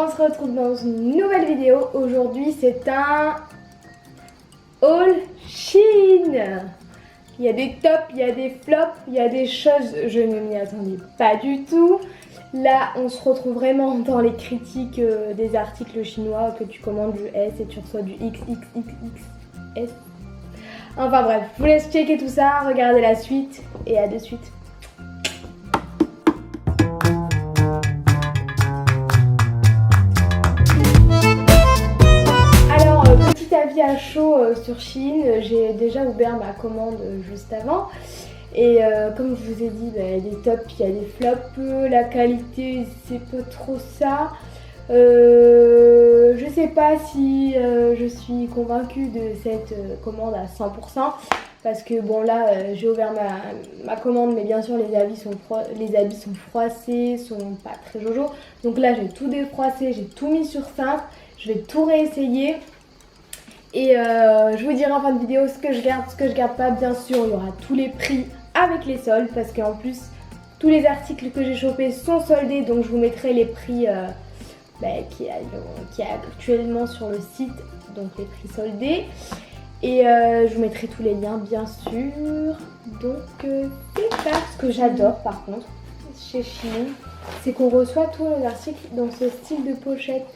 on se retrouve dans une nouvelle vidéo. Aujourd'hui c'est un haul Shein. Il y a des tops, il y a des flops, il y a des choses, je ne m'y attendais pas du tout. Là on se retrouve vraiment dans les critiques des articles chinois que tu commandes du S et tu reçois du XXXS. Enfin bref, je vous laisse checker tout ça, regardez la suite et à de suite. Avis à chaud sur Shein, j'ai déjà ouvert ma commande juste avant et comme je vous ai dit, il y a des tops, il y a des flops, la qualité c'est pas trop ça. Je sais pas si je suis convaincue de cette commande à 100% parce que bon là j'ai ouvert ma commande, mais bien sûr les habits sont froissés, sont pas très jojo, donc là j'ai tout défroissé, j'ai tout mis sur cintre, je vais tout réessayer. Et je vous dirai en fin de vidéo ce que je garde pas. Bien sûr, il y aura tous les prix avec les soldes parce qu'en plus, tous les articles que j'ai chopés sont soldés. Donc je vous mettrai les prix qui est actuellement sur le site, donc les prix soldés. Et je vous mettrai tous les liens bien sûr. Donc c'est ça. Ce que j'adore par contre chez Shein, c'est qu'on reçoit tous les articles dans ce style de pochette.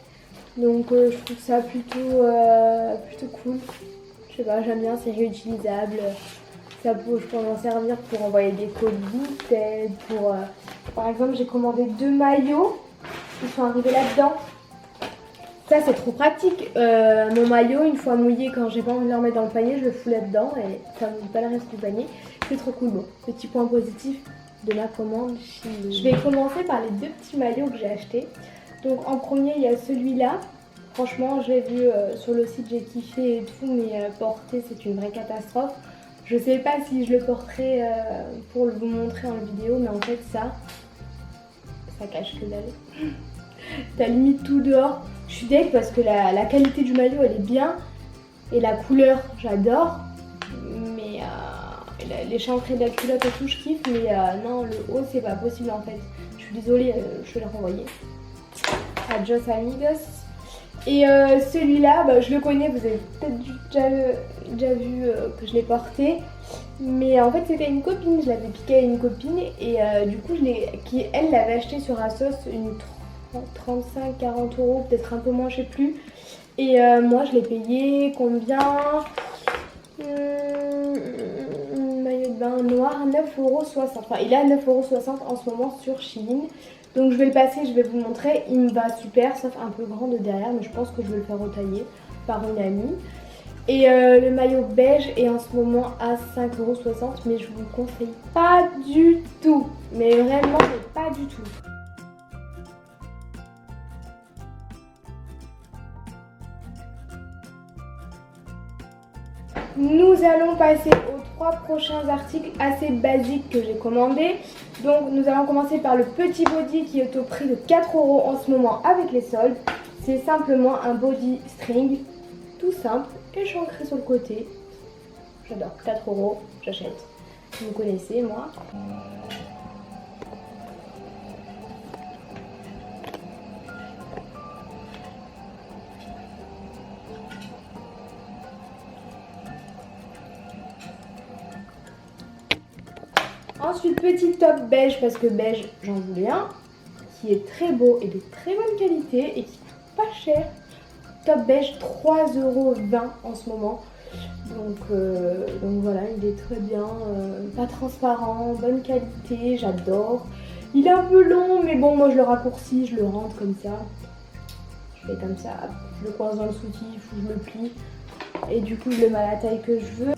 Donc je trouve ça plutôt cool. Je sais pas, j'aime bien, c'est réutilisable. Ça peut, je peux m'en servir pour envoyer des colis, peut-être pour... par exemple, j'ai commandé 2 maillots. Ils sont arrivés là-dedans. Ça, c'est trop pratique. Mon maillot, une fois mouillé, quand j'ai pas envie de le remettre dans le panier, je le fous là-dedans et ça ne mouille pas le reste du panier. C'est trop cool. Bon, petit point positif de ma commande. Je vais commencer par les 2 petits maillots que j'ai achetés. Donc en premier il y a celui-là, franchement je l'ai vu sur le site, j'ai kiffé et tout, mais porter c'est une vraie catastrophe. Je sais pas si je le porterai pour vous montrer en vidéo, mais en fait ça cache que dalle. T'as limite tout dehors. Je suis deg parce que la qualité du maillot elle est bien et la couleur j'adore, mais l'échancré de la culotte et tout je kiffe, mais non, le haut c'est pas possible en fait. Je suis désolée, je vais le renvoyer. Adios amigos. Et celui-là, je le connais, vous avez peut-être déjà vu que je l'ai porté. Mais en fait c'était une copine, je l'avais piqué à une copine. Et du coup elle l'avait acheté sur Asos une 35-40 €, peut-être un peu moins, je sais plus. Et moi je l'ai payé combien, maillot de bain noir, 9,60 €. Enfin il est à 9,60 € en ce moment sur Shein. Donc je vais le passer, je vais vous le montrer, il me va super, sauf un peu grand de derrière, mais je pense que je vais le faire retailler par une amie. Et le maillot beige est en ce moment à 5,60 €, mais je vous le conseille pas du tout, mais vraiment pas du tout. Nous allons passer aux 3 prochains articles assez basiques que j'ai commandés. Donc nous allons commencer par le petit body qui est au prix de 4 € en ce moment avec les soldes. C'est simplement un body string, tout simple, échancré sur le côté. J'adore, 4 €, j'achète. Vous connaissez moi. Ensuite, petit top beige, parce que beige, j'en voulais un, qui est très beau et de très bonne qualité et qui coûte pas cher. Top beige, 3,20 € en ce moment. Donc voilà, il est très bien, pas transparent, bonne qualité, j'adore. Il est un peu long, mais bon, moi je le raccourcis, je le rentre comme ça. Je fais comme ça, je le coince dans le soutif ou je le plie. Et du coup, je le mets à la taille que je veux.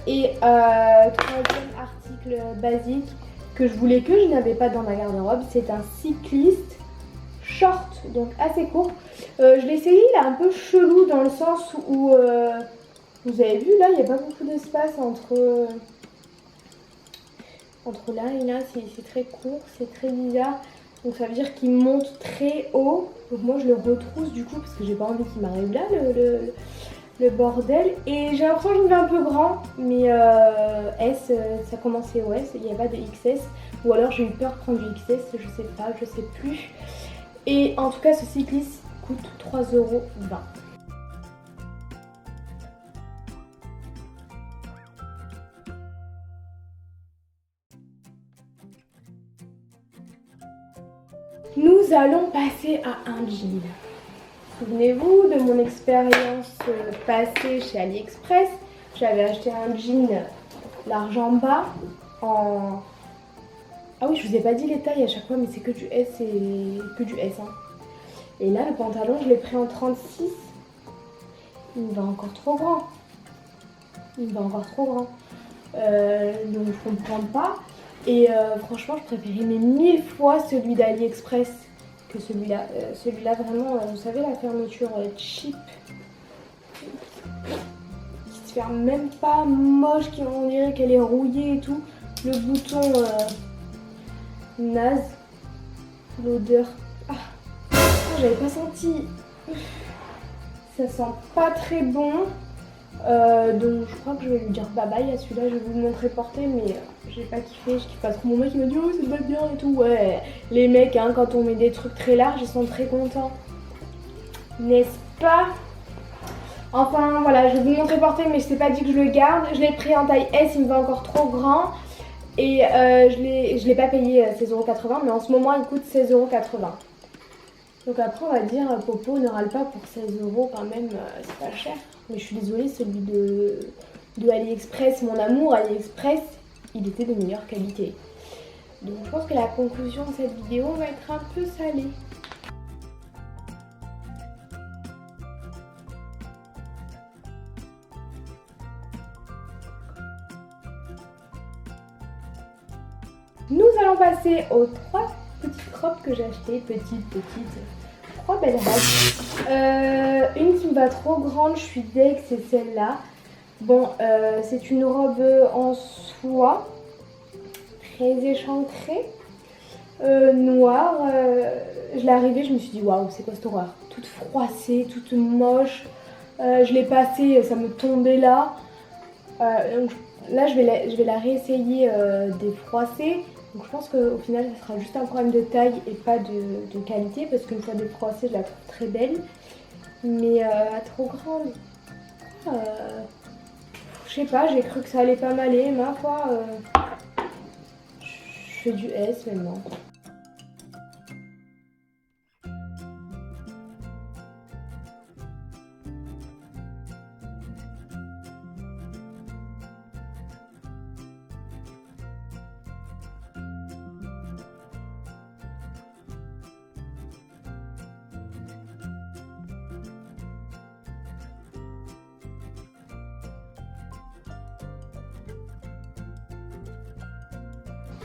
Et troisième article basique que je voulais, que je n'avais pas dans ma garde-robe, c'est un cycliste short, donc assez court. Je l'ai essayé, il est un peu chelou dans le sens où vous avez vu là, il n'y a pas beaucoup d'espace entre là et là, c'est très court, c'est très bizarre. Donc ça veut dire qu'il monte très haut. Donc moi je le retrousse du coup parce que j'ai pas envie qu'il m'arrive là le bordel. Et j'ai l'impression que je me fais un peu grand, mais S, ça commençait au S, il n'y a pas de XS. Ou alors j'ai eu peur de prendre du XS, je sais pas, je sais plus. Et en tout cas, ce cycliste coûte 3,20 €. Nous allons passer à un jean. Souvenez-vous de mon expérience passée chez AliExpress. J'avais acheté un jean l'argent bas en... Ah oui, je vous ai pas dit les tailles à chaque fois, mais c'est que du S et que du S. Hein. Et là, le pantalon, je l'ai pris en 36. Il me va encore trop grand. Il me va encore trop grand. Donc je comprends pas. Et franchement, je préférais mais 1000 fois celui d'AliExpress que celui-là. Celui-là, vraiment, vous savez, la fermeture cheap. Qui se ferme même pas, moche, on dirait qu'elle est rouillée et tout. Le bouton naze. L'odeur. Ah, j'avais pas senti. Ça sent pas très bon. Donc je crois que je vais lui dire bye bye à celui-là, je vais vous le montrer porter, mais j'ai pas kiffé, je kiffe pas trop. Mon mec il m'a dit oh ça va bien et tout. Ouais, les mecs hein, quand on met des trucs très larges ils sont très contents, n'est-ce pas? Enfin voilà, je vais vous le montrer porter, mais je t'ai pas dit que je le garde. Je l'ai pris en taille S, il me va encore trop grand. Et je l'ai pas payé 16,80 €, mais en ce moment il coûte 16,80 €. Donc après on va dire Popo ne râle pas pour 16 € quand même, c'est pas cher. Mais je suis désolée, celui de AliExpress, mon amour AliExpress, il était de meilleure qualité. Donc je pense que la conclusion de cette vidéo va être un peu salée. Nous allons passer aux 3 petites robes que j'ai achetées. Petites. 3 belles robes. Une qui me va trop grande, je suis deg, c'est celle-là. Bon, c'est une robe en soie, très échancrée, noire. Je l'ai arrivée, je me suis dit waouh, c'est quoi cette horreur? Toute froissée, toute moche. Je l'ai passée, ça me tombait là. Donc là, je vais la réessayer défroissée. Donc je pense qu'au final, ça sera juste un problème de taille et pas de qualité, parce qu'une fois défroissée, je la trouve très belle. Mais trop grande. Je sais pas, j'ai cru que ça allait pas m'aller. Ma foi, je fais du S maintenant.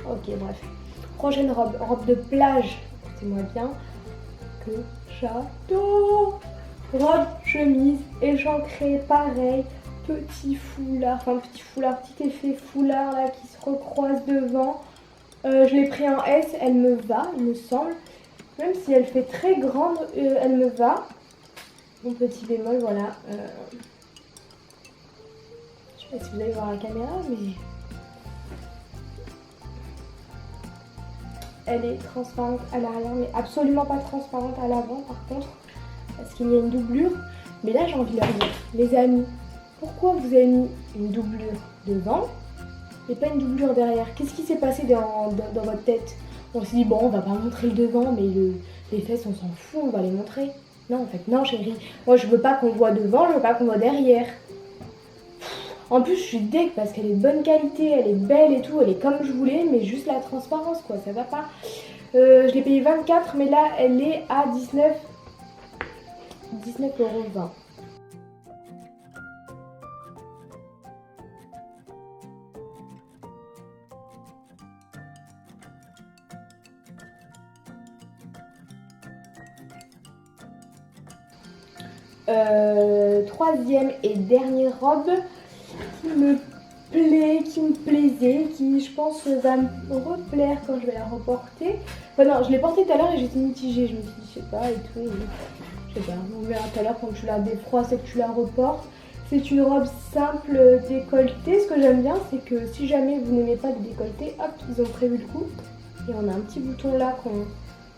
Ok, bref. Prochaine robe de plage. Écoutez-moi bien. Que j'adore. Robe, chemise, échancrée, pareil. Petit foulard, petit effet foulard là qui se recroise devant. Je l'ai pris en S, elle me va, il me semble. Même si elle fait très grande, elle me va. Mon petit bémol, voilà. Je sais pas si vous allez voir la caméra, mais... Elle est transparente à l'arrière, mais absolument pas transparente à l'avant par contre, parce qu'il y a une doublure. Mais là j'ai envie de leur dire, les amis, pourquoi vous avez mis une doublure devant et pas une doublure derrière? Qu'est-ce qui s'est passé dans votre tête? On s'est dit bon, on va pas montrer le devant, mais les fesses on s'en fout, on va les montrer. Non en fait, non chérie, moi je veux pas qu'on voit devant, je veux pas qu'on voit derrière. En plus, je suis deg parce qu'elle est de bonne qualité, elle est belle et tout, elle est comme je voulais, mais juste la transparence, quoi, ça va pas. Je l'ai payée 24, mais là, elle est à 19,20 €. Troisième et dernière robe qui me plaît, qui me plaisait, qui je pense va me replaire quand je vais la reporter. Enfin non, je l'ai portée tout à l'heure et j'étais mitigée, je me suis dit je sais pas et tout. Je sais pas, on verra tout à l'heure quand tu la défroisses et que tu la reportes. C'est une robe simple décolletée. Ce que j'aime bien, c'est que si jamais vous n'aimez pas le décolleté, hop, ils ont prévu le coup. Et on a un petit bouton là qu'on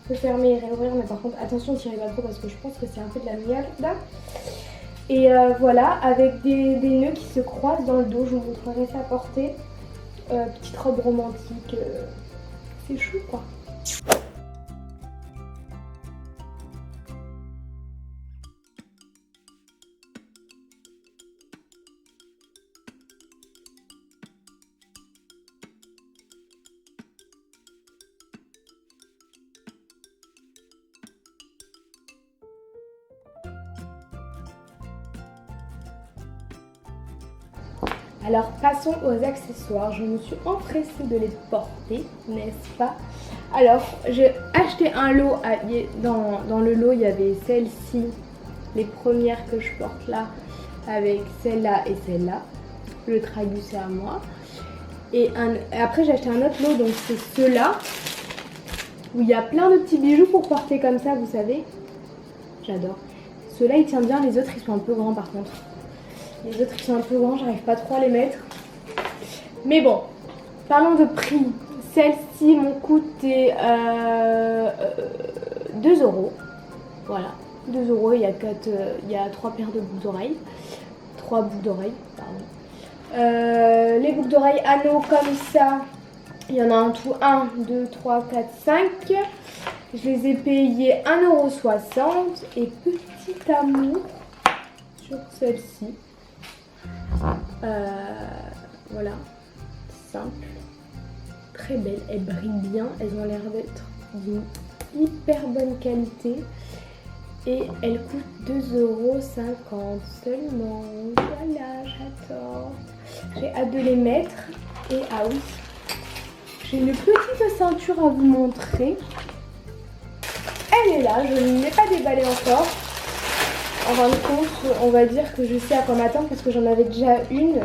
peut fermer et réouvrir. Mais par contre, attention, tirez pas trop parce que je pense que c'est un peu de la merde. Et voilà, avec des nœuds qui se croisent dans le dos. Je vous montrerai ça portée. Petite robe romantique. C'est chou quoi. Alors passons aux accessoires, je me suis empressée de les porter, n'est-ce pas? Alors j'ai acheté un lot, dans le lot il y avait celle-ci, les premières que je porte là, avec celle-là et celle-là, le tragus c'est à moi. Et après j'ai acheté un autre lot, donc c'est ceux-là, où il y a plein de petits bijoux pour porter comme ça, vous savez. J'adore. Ceux-là il tient bien, les autres ils sont un peu grands par contre. Les autres qui sont un peu grands, j'arrive pas trop à les mettre. Mais bon, parlons de prix. Celles-ci m'ont coûté 2 €. Voilà, 2 €. Il y a 3 paires de boucles d'oreilles. 3 boucles d'oreilles, pardon. Les boucles d'oreilles anneaux comme ça, il y en a en tout 1, 2, 3, 4, 5. Je les ai payés 1,60 € et petit amour sur celle-ci. Voilà, simple, très belle, elles brillent bien, elles ont l'air d'être d'une hyper bonne qualité et elles coûtent 2,50 € seulement. Voilà, j'adore. J'ai hâte de les mettre. Et ah oui, j'ai une petite ceinture à vous montrer. Elle est là, je ne l'ai pas déballée encore. En fin de compte, on va dire que je sais à quoi m'attendre parce que j'en avais déjà une,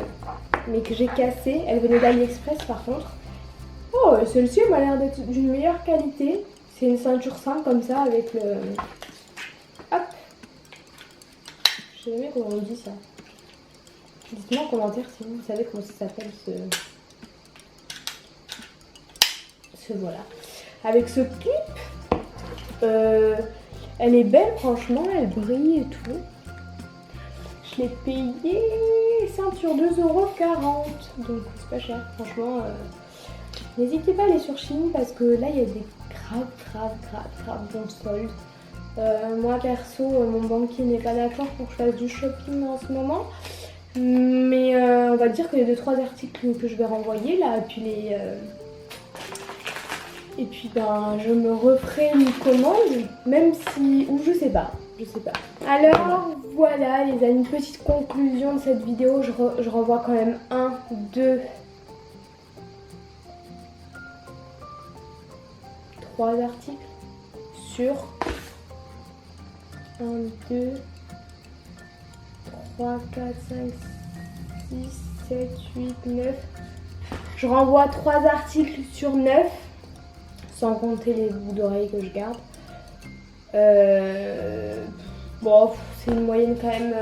mais que j'ai cassée. Elle venait d'AliExpress par contre. Oh, celle-ci m'a l'air d'être d'une meilleure qualité. C'est une ceinture simple comme ça avec le... Hop. Je sais jamais comment on dit ça. Dites-moi en commentaire si vous savez comment ça s'appelle ce voilà. Avec ce clip. Elle est belle, franchement, elle brille et tout. Je l'ai payé ceinture 2,40 €. Donc c'est pas cher, franchement. N'hésitez pas à aller sur Shein parce que là il y a des graves bons soldes. Moi perso, mon banquier n'est pas d'accord pour que je fasse du shopping en ce moment. Mais on va dire qu'il y a 2-3 articles que je vais renvoyer là. Et puis ben je me referai une commande, même si... ou je sais pas. Alors voilà les amis, petite conclusion de cette vidéo, je renvoie quand même 1, 2, 3 articles sur 1, 2, 3, 4, 5, 6, 7, 8, 9. Je renvoie 3 articles sur 9. Sans compter les boucles d'oreilles que je garde. Bon, c'est une moyenne quand même.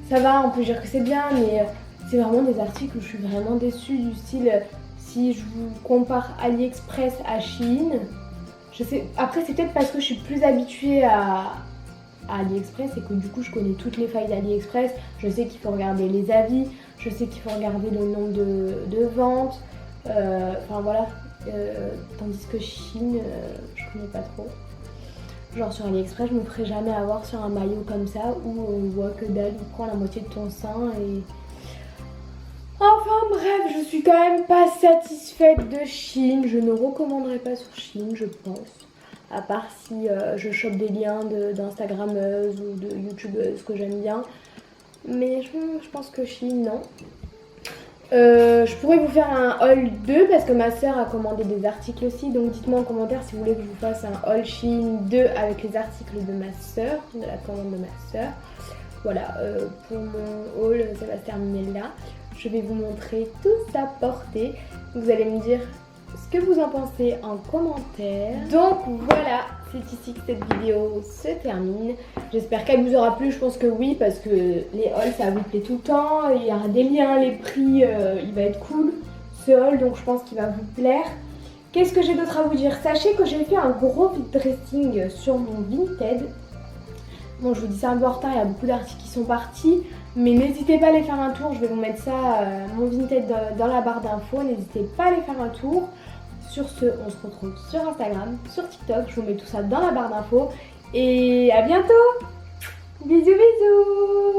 Ça va, on peut dire que c'est bien, mais c'est vraiment des articles où je suis vraiment déçue. Du style, si je vous compare AliExpress à Shein, je sais. Après, c'est peut-être parce que je suis plus habituée à AliExpress et que du coup, je connais toutes les failles d'AliExpress. Je sais qu'il faut regarder les avis, je sais qu'il faut regarder le nombre de ventes. Enfin voilà. Tandis que Shein, je connais pas trop. Genre sur AliExpress, je me ferai jamais avoir sur un maillot comme ça où on voit que dalle, il prend la moitié de ton sein et... Enfin bref, je suis quand même pas satisfaite de Shein. Je ne recommanderais pas sur Shein, je pense. À part si je chope des liens d'Instagrammeuses ou de YouTubeuses que j'aime bien. Mais je pense que Shein, non. Je pourrais vous faire un haul 2 parce que ma soeur a commandé des articles aussi. Donc dites-moi en commentaire si vous voulez que je vous fasse un haul Shein 2 avec les articles de ma soeur, de la commande de ma soeur. Voilà, pour mon haul, ça va se terminer là. Je vais vous montrer tout ça porté. Vous allez me dire ce que vous en pensez en commentaire. Donc voilà, c'est ici que cette vidéo se termine. J'espère qu'elle vous aura plu, je pense que oui, parce que les hauls ça vous plaît tout le temps. Il y aura des liens, les prix, il va être cool ce haul, donc je pense qu'il va vous plaire. Qu'est-ce que j'ai d'autre à vous dire? Sachez que j'ai fait un gros vide dressing sur mon Vinted. Bon, je vous dis ça un peu en retard, il y a beaucoup d'articles qui sont partis. Mais n'hésitez pas à aller faire un tour, je vais vous mettre ça, mon Vinted dans la barre d'infos. N'hésitez pas à aller faire un tour. Sur ce, on se retrouve sur Instagram, sur TikTok. Je vous mets tout ça dans la barre d'infos. Et à bientôt. Bisous bisous.